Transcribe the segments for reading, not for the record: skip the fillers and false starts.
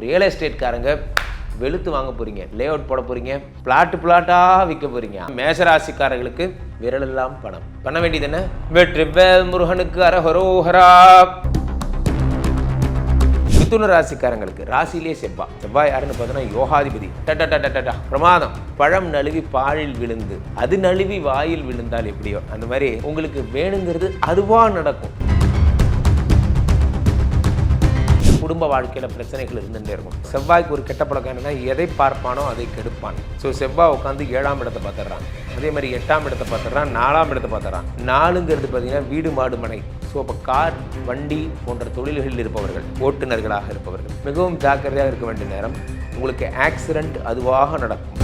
Real எஸ்டேட்காரங்க வெளுத்து வாங்க போறீங்க, லே அவுட் போட போறீங்க, பிளாட்டா விற்க போறீங்க. மேஷராசிக்காரர்களுக்கு விரலெல்லாம் பணம். பண்ண வேண்டியது என்ன? வெற்றிவேல் முருகனுக்கு அரஹரோஹரா. மிதுன ராசிக்காரங்களுக்கு ராசியிலே செவ்வாய் யாருன்னு பார்த்தோன்னா யோகாதிபதி. பிரமாதம். பழம் நழுவி பாலில் விழுந்து அது நழுவி வாயில் விழுந்தால் எப்படியோ அந்த மாதிரி உங்களுக்கு வேணுங்கிறது அதுவா நடக்கும். குடும்ப வாழ்க்கையில் பிரச்சனைகள் இருந்துகிட்டே இருக்கும். செவ்வாய்க்கு ஒரு கெட்ட பழக்கம் என்னன்னா, எதை பார்ப்பானோ அதை கெடுப்பான். ஸோ செவ்வாய் உட்காந்து 7ஆம் இடத்தை பார்த்துடுறான், அதே மாதிரி 8ஆம் இடத்தை பார்த்துடுறான், 4ஆம் இடத்தை பார்த்துடுறான். 4ங்கிறது பார்த்தீங்கன்னா வீடு மாடு மனை. ஸோ அப்போ கார் வண்டி போன்ற தொழில்களில் இருப்பவர்கள், ஓட்டுநர்களாக இருப்பவர்கள் மிகவும் ஜாக்கிரதையாக இருக்க வேண்டிய நேரம். உங்களுக்கு ஆக்சிடென்ட் அதுவாக நடக்கும்.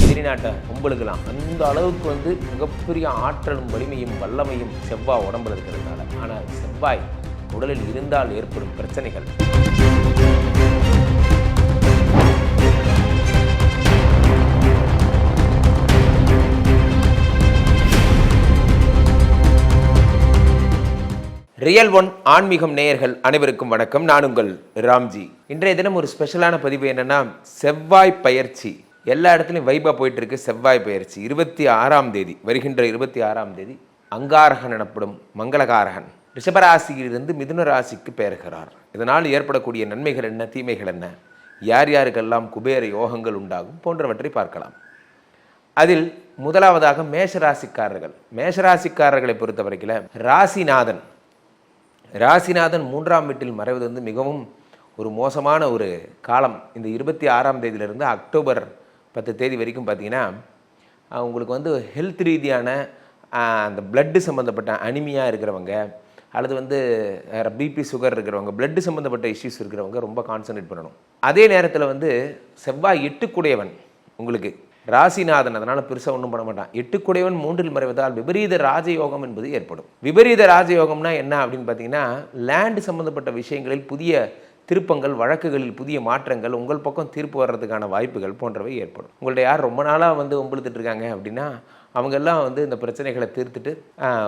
வெளிநாட்டை கும்பலுக்கலாம் அந்த அளவுக்கு மிகப்பெரிய ஆற்றலும் வலிமையும் வல்லமையும் செவ்வாய் உடம்புல இருக்கிறதுனால. ஆனால் செவ்வாய் உடலில் இருந்தால் ஏற்படும் பிரச்சனைகள். ரியல் ஒன் ஆன்மீகம் நேயர்கள் அனைவருக்கும் வணக்கம். நான் உங்கள் ராம்ஜி. இன்றைய தினம் ஒரு ஸ்பெஷலான பதிவு என்னன்னா, செவ்வாய் பயிற்சி எல்லா இடத்துலையும் வைபா போயிட்டு இருக்கு. செவ்வாய் பயிற்சி 26ஆம் தேதி, வருகின்ற 26ஆம் தேதி அங்காரகன் எனப்படும் மங்களகாரகன் ரிஷபராசியிலிருந்து மிதுன ராசிக்கு பெயர்கிறார். இதனால் ஏற்படக்கூடிய நன்மைகள் என்ன, தீமைகள் என்ன, யார் யாருக்கெல்லாம் குபேர யோகங்கள் உண்டாகும் போன்றவற்றை பார்க்கலாம். அதில் முதலாவதாக மேஷராசிக்காரர்கள். மேஷராசிக்காரர்களை பொறுத்த வரைக்கும் ராசிநாதன் 3ஆம் வீட்டில் மறைவது மிகவும் ஒரு மோசமான ஒரு காலம். இந்த 26ஆம் தேதியிலிருந்து அக்டோபர் 10 தேதி வரைக்கும் பார்த்தீங்கன்னா உங்களுக்கு ஹெல்த் ரீதியான அந்த பிளட்டு சம்மந்தப்பட்ட அனிமியாக இருக்கிறவங்க, அல்லது பிபி சுகர் இருக்கிறவங்க, பிளட்டு சம்மந்தப்பட்ட இஷ்யூஸ் இருக்கிறவங்க ரொம்ப கான்சன்ட்ரேட் பண்ணணும். அதே நேரத்தில் செவ்வாய் 8குடையவன் உங்களுக்கு ராசிநாதன், அதனால் பெருசாக ஒன்றும் பண்ண மாட்டான். 8குடையவன் 3இல் மறைவதால் விபரீத ராஜயோகம் என்பது ஏற்படும். விபரீத ராஜயோகம்னா என்ன அப்படின்னு பார்த்தீங்கன்னா, லேண்டு சம்மந்தப்பட்ட விஷயங்களில் புதிய திருப்பங்கள், வழக்குகளில் புதிய மாற்றங்கள், உங்கள் பக்கம் தீர்ப்பு வர்றதுக்கான வாய்ப்புகள் போன்றவை ஏற்படும். உங்கள்ட்ட யார் ரொம்ப நாளாக ஒம்பளுத்துட்டு இருக்காங்க அப்படின்னா அவங்கெல்லாம் இந்த பிரச்சனைகளை தீர்த்துட்டு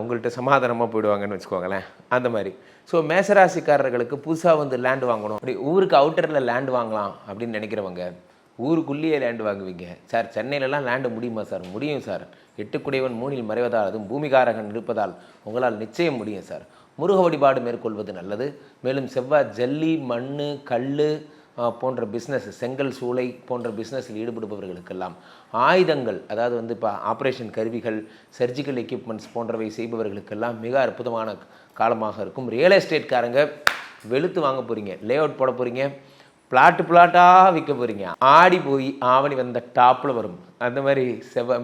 உங்கள்கிட்ட சமாதானமாக போயிடுவாங்கன்னு வச்சுக்கோங்களேன். அந்த மாதிரி. ஸோ மேஷராசிக்காரர்களுக்கு புதுசாக லேண்டு வாங்கணும், அப்படி ஊருக்கு அவுட்டரில் லேண்டு வாங்கலாம் அப்படின்னு நினைக்கிறவங்க ஊருக்குள்ளேயே லேண்டு வாங்குவீங்க. சார் சென்னையிலலாம் லேண்டு முடியுமா சார்? முடியும் சார். 8குடையவன் 3இல் மறைவதால், அதுவும் பூமிகாரகன் இருப்பதால் உங்களால் நிச்சயம் முடியும் சார். முருக வழிபாடு மேற்கொள்வது நல்லது. மேலும் செவ்வாய் ஜல்லி, மண், கல் போன்ற பிஸ்னஸ், செங்கல் சூளை போன்ற பிஸ்னஸில் ஈடுபடுபவர்களுக்கெல்லாம் ஆயுதங்கள், அதாவது இப்போ ஆப்ரேஷன் கருவிகள், சர்ஜிக்கல் எக்யூப்மெண்ட்ஸ் போன்றவை செய்பவர்களுக்கெல்லாம் மிக அற்புதமான காலமாக இருக்கும். ரியல் எஸ்டேட்காரங்க வெளுத்து வாங்க போகிறீங்க, லே அவுட் போட போகிறீங்க, பிளாட்டாக விற்க போகிறீங்க. ஆடி போய் ஆவணி வந்த டாப்பில் வரும். அந்த மாதிரி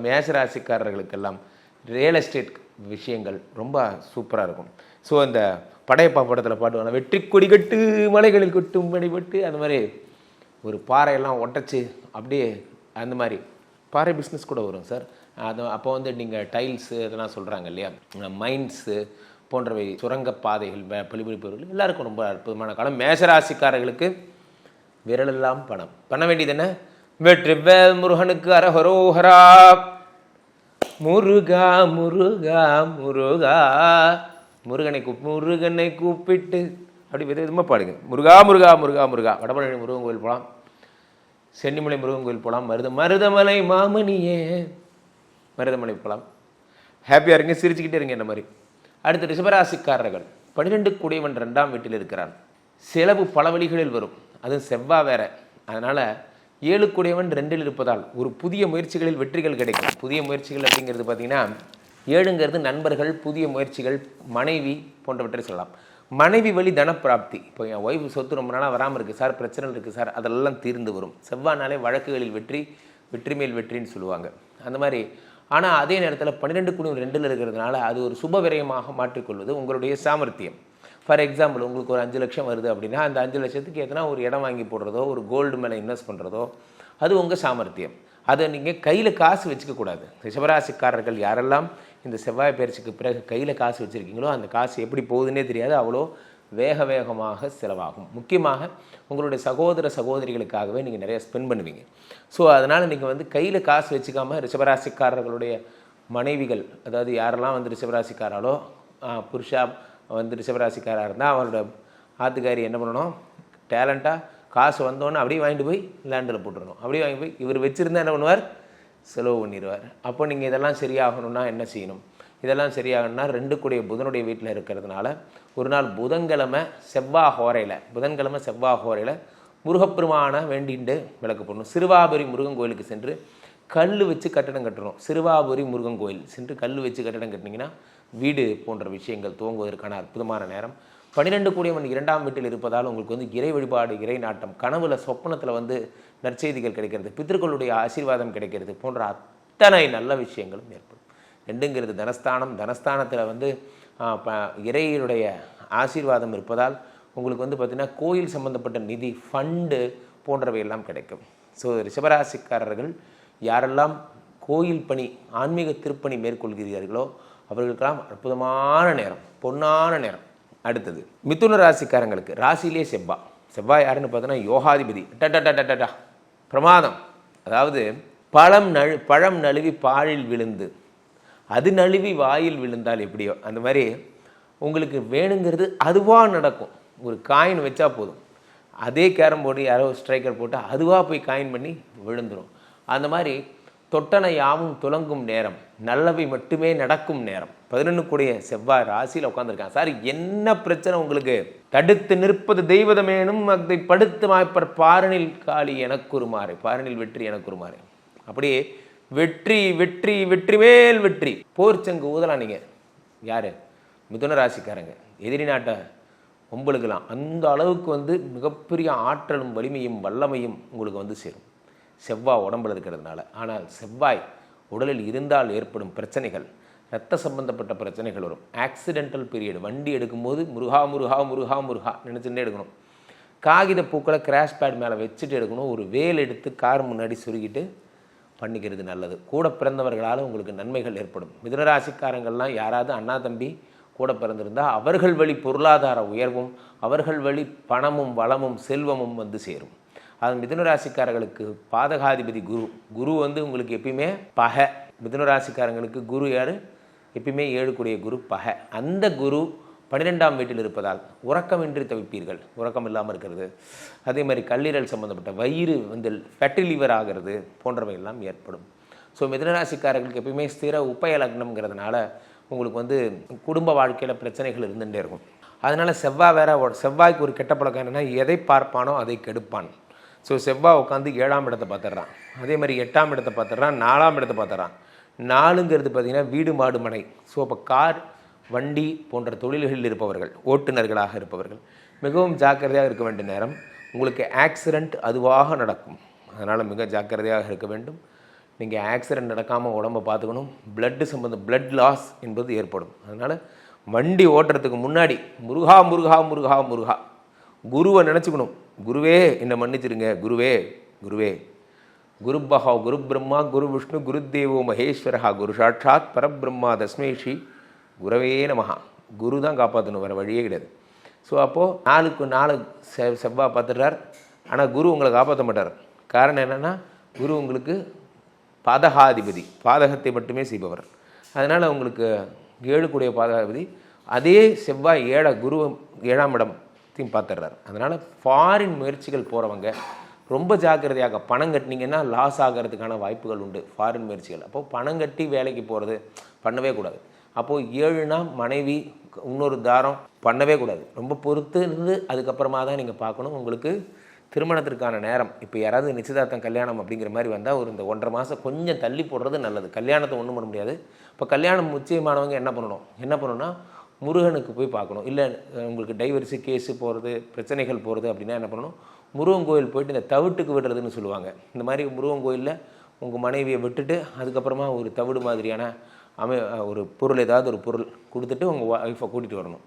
மேஷராசிக்காரர்களுக்கெல்லாம் ரியல் எஸ்டேட் விஷயங்கள் ரொம்ப சூப்பராக இருக்கும். ஸோ அந்த படையப்பா படத்தில் பாடுவாங்க, வெற்றி கொடி கட்டு மலைகளில் கொட்டும் மணிப்பட்டு, அந்த மாதிரி ஒரு பாறையெல்லாம் ஒட்டச்சு அப்படியே அந்த மாதிரி பாறை பிஸ்னஸ் கூட வரும் சார். அது அப்போ நீங்கள் டைல்ஸு அதெல்லாம் சொல்கிறாங்க இல்லையா, மைன்ஸு போன்றவை, சுரங்க பாதைகள், பள்ளிப்பொருள் எல்லாருக்கும் ரொம்ப அற்புதமான காலம். மேஷராசிக்காரர்களுக்கு விரலெல்லாம் பணம். பண்ண வேண்டியது என்ன? வெற்றிவேல் முருகனுக்கு அரஹரோஹரா. முருகா முருகா முருகா, முருகனை கூப்பிட்டு அப்படி விதவிதமாக பாடுங்க. முருகா முருகா முருகா முருகா. வடபழனி முருகன் கோயில் போகலாம், சென்னிமலை முருகன் கோயில் போகலாம், மருதமலை மாமணியே மருதமலை போகலாம். ஹாப்பியாக இருங்க, சிரிச்சுக்கிட்டே இருங்க. இந்த மாதிரி. அடுத்து ரிஷபராசிக்காரர்கள் 12குடையவன் 2ஆம் வீட்டில் இருக்கிறான். செலவு பல வழிகளில் வரும், அதுவும் செவ்வாய் வேற. அதனால் 7குடையவன் 2இல் இருப்பதால் ஒரு புதிய முயற்சிகளில் வெற்றிகள் கிடைக்கும். புதிய முயற்சிகள் அப்படிங்கிறது பார்த்தீங்கன்னா, 7ங்கிறது நண்பர்கள், புதிய முயற்சிகள், மனைவி போன்றவற்றை சொல்லலாம். மனைவி வழி தனப்பிராப்தி. இப்போ என் ஒய்ஃப் சொத்து ரொம்ப நாளாக வராமல் இருக்குது சார், பிரச்சனை இருக்குது சார், அதெல்லாம் தீர்ந்து வரும். செவ்வாய்னாலே வழக்குகளில் வெற்றி மேல் வெற்றின்னு சொல்லுவாங்க. அந்த மாதிரி. ஆனால் அதே நேரத்தில் 12குடையவன் 2இல் இருக்கிறதுனால அது ஒரு சுப விரயமாக மாற்றிக்கொள்வது உங்களுடைய சாமர்த்தியம். ஃபார் எக்ஸாம்பிள், உங்களுக்கு ஒரு 5 லட்சம் வருது அப்படின்னா அந்த 5 லட்சத்துக்கு எத்தனா ஒரு இடம் வாங்கி போடுறதோ, ஒரு கோல்டு மேலே இன்வெஸ்ட் பண்ணுறதோ, அது உங்கள் சாமர்த்தியம். அதை நீங்கள் கையில் காசு வச்சுக்கக்கூடாது. ரிஷபராசிக்காரர்கள் யாரெல்லாம் இந்த செவ்வாய் பயிற்சிக்கு பிறகு கையில் காசு வச்சுருக்கீங்களோ அந்த காசு எப்படி போகுதுன்னே தெரியாது, அவ்வளோ வேகமாக செலவாகும். முக்கியமாக உங்களுடைய சகோதர சகோதரிகளுக்காகவே நீங்கள் நிறைய ஸ்பெண்ட் பண்ணுவீங்க. ஸோ அதனால் நீங்கள் கையில் காசு வச்சுக்காமல் ரிஷபராசிக்காரர்களுடைய மனைவிகள், அதாவது யாரெல்லாம் ரிஷபராசிக்காராலோ புருஷா ரிஷபராசிக்காராக இருந்தால் ஆத்துக்காரி என்ன பண்ணணும், டேலண்ட்டாக காசு வந்தோன்னே அப்படியே வாங்கிட்டு போய் லேண்டில் போட்டுருணும். அப்படியே வாங்கி போய் இவர் வச்சுருந்தா என்ன பண்ணுவார், செலவு பண்ணிடுவார். அப்போ நீங்கள் இதெல்லாம் சரியாகணும்னா என்ன செய்யணும், இதெல்லாம் சரியாகணும்னா 2 கூடிய புதனுடைய வீட்டில் இருக்கிறதுனால ஒரு நாள் புதன்கிழமை செவ்வாய் ஹோரையில் முருகப்பெருமான வேண்டிட்டு விளக்கு போடணும். சிறுவாபுரி முருகன் கோயிலுக்கு சென்று கல் வச்சு கட்டடம் கட்டணும். சிறுவாபுரி முருகன் கோயில் சென்று கல் வச்சு கட்டடம் கட்டினீங்கன்னா வீடு போன்ற விஷயங்கள் துவங்குவதற்கான அற்புதமான நேரம். 12 கூடியவன் 2ஆம் வீட்டில் இருப்பதால் உங்களுக்கு வந்து இறை வழிபாடு, இறை நாட்டம், கனவுல சொப்பனத்தில் வந்து நற்செய்திகள் கிடைக்கிறது, பித்திருக்களுடைய ஆசீர்வாதம் கிடைக்கிறது போன்ற அத்தனை நல்ல விஷயங்களும் ஏற்படும். 2ங்கிறது தனஸ்தானம். தனஸ்தானத்தில் வந்து இறையினுடைய ஆசீர்வாதம் இருப்பதால் உங்களுக்கு வந்து பார்த்திங்கன்னா கோயில் சம்பந்தப்பட்ட நிதி, ஃபண்டு போன்றவை எல்லாம் கிடைக்கும். ஸோ ரிஷபராசிக்காரர்கள் யாரெல்லாம் கோயில் பணி, ஆன்மீக திருப்பணி மேற்கொள்கிறீர்களோ அவர்களுக்கெல்லாம் அற்புதமான நேரம், பொன்னான நேரம். அடுத்தது மிதுன ராசிக்காரங்களுக்கு ராசியிலே செவ்வாய் யாருன்னு பார்த்தோன்னா யோகாதிபதி. டட்டா பிரமாதம். அதாவது பழம் நழுவி பாலில் விழுந்து அது நழுவி வாயில் விழுந்தால் எப்படியோ அந்த மாதிரி உங்களுக்கு வேணுங்கிறது அதுவாக நடக்கும். ஒரு காயின் வச்சா போதும், அதே கேரம் போர்டு யாரோ ஸ்ட்ரைக்கர் போட்டால் அதுவாக போய் காயின் பண்ணி விழுந்துடும். அந்த மாதிரி தொட்டனை யாவும் துலங்கும் நேரம், நல்லவை மட்டுமே நடக்கும் நேரம். 11 கூடிய செவ்வாய் ராசியில் உட்காந்துருக்காங்க. சார் என்ன பிரச்சனை உங்களுக்கு, தடுத்து நிற்பது தெய்வதமேனும் அதை படுத்து மாய்ப்பர் பாரனில் காளி எனக்குருமாறு, பாரனில் வெற்றி எனக்குருமாறு. அப்படியே வெற்றி வெற்றி வெற்றி மேல் வெற்றி, போர்ச்சங்கு ஊதலாம். நீங்கள் யார், மிதுன ராசிக்காரங்க, எதிரி நாட்டை ஒம்பளுக்கலாம். அந்த அளவுக்கு வந்து மிகப்பெரிய ஆற்றலும் வலிமையும் வல்லமையும் உங்களுக்கு வந்து சேரும் செவ்வாய் உடம்பில் இருக்கிறதுனால. ஆனால் செவ்வாய் உடலில் இருந்தால் ஏற்படும் பிரச்சனைகள், இரத்த சம்பந்தப்பட்ட பிரச்சனைகள் வரும். ஆக்சிடென்டல் பீரியட், வண்டி எடுக்கும்போது முருகா முருகா முருகா முருகா நினச்சிட்டே எடுக்கணும். காகித பூக்களை கிராஷ் பேட் மேலே வச்சுட்டு எடுக்கணும். ஒரு வேல் எடுத்து கார் முன்னாடி சுருக்கிட்டு பண்ணிக்கிறது நல்லது. கூட பிறந்தவர்களால் உங்களுக்கு நன்மைகள் ஏற்படும். மிதுனராசிக்காரங்கள்லாம் யாராவது அண்ணா தம்பி கூட பிறந்திருந்தால் அவர்கள் வழி பொருளாதார உயர்வும், அவர்கள் வழி பணமும் வளமும் செல்வமும் வந்து சேரும். அது மிதுனராசிக்காரர்களுக்கு பாதகாதிபதி குரு வந்து உங்களுக்கு எப்பயுமே பகை. மிதுனராசிக்காரங்களுக்கு குரு யார், எப்பயுமே 7 கூடிய குரு பகை. அந்த குரு 12ஆம் வீட்டில் இருப்பதால் உறக்கமின்றி தவிப்பீர்கள், உறக்கம் இல்லாமல் இருக்கிறது. அதே மாதிரி கல்லீரல் சம்மந்தப்பட்ட வயிறு வந்து ஃபேட்டி லிவர் ஆகிறது போன்றவை எல்லாம் ஏற்படும். ஸோ மிதுனராசிக்காரர்களுக்கு எப்பயுமே ஸ்திர உப்பய லக்னம்ங்கிறதுனால உங்களுக்கு வந்து குடும்ப வாழ்க்கையில் பிரச்சனைகள் இருந்துகிட்டே இருக்கும். அதனால் செவ்வாய்க்கு ஒரு கெட்ட பழக்கம் என்னென்னா எதை பார்ப்பானோ அதை கெடுப்பான். ஸோ செவ்வாய் உட்காந்து 7ஆம் இடத்தை பார்த்துட்றான், அதே மாதிரி 8ஆம் இடத்தை பார்த்துட்றான், 4ஆம் இடத்தை பார்த்துட்றான். 4ங்கிறது பார்த்திங்கன்னா வீடு மாடு மனை. ஸோ அப்போ கார் வண்டி போன்ற தொழில்களில் இருப்பவர்கள், ஓட்டுநர்களாக இருப்பவர்கள் மிகவும் ஜாக்கிரதையாக இருக்க வேண்டிய நேரம். உங்களுக்கு ஆக்சிடெண்ட் அதுவாக நடக்கும், அதனால் மிக ஜாக்கிரதையாக இருக்க வேண்டும். நீங்கள் ஆக்சிடெண்ட் நடக்காமல் உடம்பை பார்த்துக்கணும். பிளட் லாஸ் என்பது ஏற்படும். அதனால் வண்டி ஓட்டுறதுக்கு முன்னாடி முருகா முருகா முருகா முருகா குருவை நினச்சிக்கணும். குருவே என்னை மன்னிச்சிருங்க, குருவே குருவே. குரு பகா குரு பிரம்மா குரு விஷ்ணு குரு தேவோ மகேஸ்வரஹா குரு சாட்சாத் பரபிரம்மா தஸ்மை ஸ்ரீ குரவே நமஹா. குரு தான் காப்பாற்றணும், வேறு வழியே கிடையாது. ஸோ அப்போது 4க்கு 4 செவ்வாய் பார்த்துடுறார். ஆனால் குரு உங்களை காப்பாற்ற மாட்டார். காரணம் என்னென்னா குரு உங்களுக்கு பாதகாதிபதி, பாதகத்தை மட்டுமே செய்பவர். அதனால் உங்களுக்கு 7 கூடிய பாதகாதிபதி. அதே செவ்வாய் குரு 7ஆம் இடத்தையும் பார்த்துடுறார். அதனால் ஃபாரின் முயற்சிகள் போகிறவங்க ரொம்ப ஜாக்கிரதையாக, பணம் கட்டினீங்கன்னா லாஸ் ஆகிறதுக்கான வாய்ப்புகள் உண்டு. ஃபாரின் முயற்சிகள் அப்போது பணம் கட்டி வேலைக்கு போகிறது பண்ணவே கூடாது. அப்போது 7னா மனைவி இன்னொரு தாரம் பண்ணவே கூடாது. ரொம்ப பொறுத்து இருந்து அதுக்கப்புறமா தான் நீங்கள் பார்க்கணும். உங்களுக்கு திருமணத்திற்கான நேரம் இப்போ யாராவது நிச்சயதார்த்தம் கல்யாணம் அப்படிங்கிற மாதிரி வந்தால் ஒரு இந்த 1.5 மாதம் கொஞ்சம் தள்ளி போடுறது நல்லது. கல்யாணத்தை ஒன்றும் பண்ண முடியாது. இப்போ கல்யாணம் நிச்சயமானவங்க என்ன பண்ணணும்னா முருகனுக்கு போய் பார்க்கணும். இல்லை உங்களுக்கு டைவர்ஸு கேஸு போகிறது, பிரச்சனைகள் போகிறது அப்படின்னா என்ன பண்ணணும், முருகன் கோயில் போயிட்டு இந்த தவிட்டுக்கு விடுறதுன்னு சொல்லுவாங்க. இந்த மாதிரி முருகன் கோயிலில் உங்கள் மனைவியை விட்டுட்டு அதுக்கப்புறமா ஒரு தவிடு மாதிரியான ஒரு பொருள், ஏதாவது ஒரு பொருள் கொடுத்துட்டு உங்கள் ஒய்ஃபை கூட்டிகிட்டு வரணும்.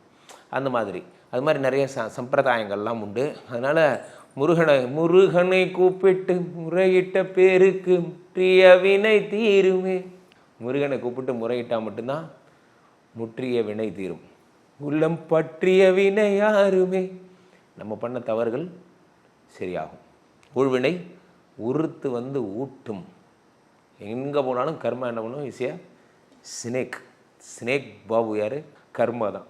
அந்த மாதிரி அது மாதிரி நிறைய சம்பிரதாயங்கள்லாம் உண்டு. அதனால் முருகனை கூப்பிட்டு முறையிட்ட பேருக்கு பிரிய வினை தீருமே. முருகனை கூப்பிட்டு முறையிட்டால் மட்டும்தான் முற்றிய வினை தீரும். உள்ளம் பற்றிய வினை யாருமே. நம்ம பண்ண தவறுகள் சரியாகும். ஊழ்வினை உறுத்து வந்து ஊட்டும். எங்கே போனாலும் கர்மா என்ன பண்ணும் ஈஸியாக. ஸ்னேக் பாபு யார், கர்மா தான்.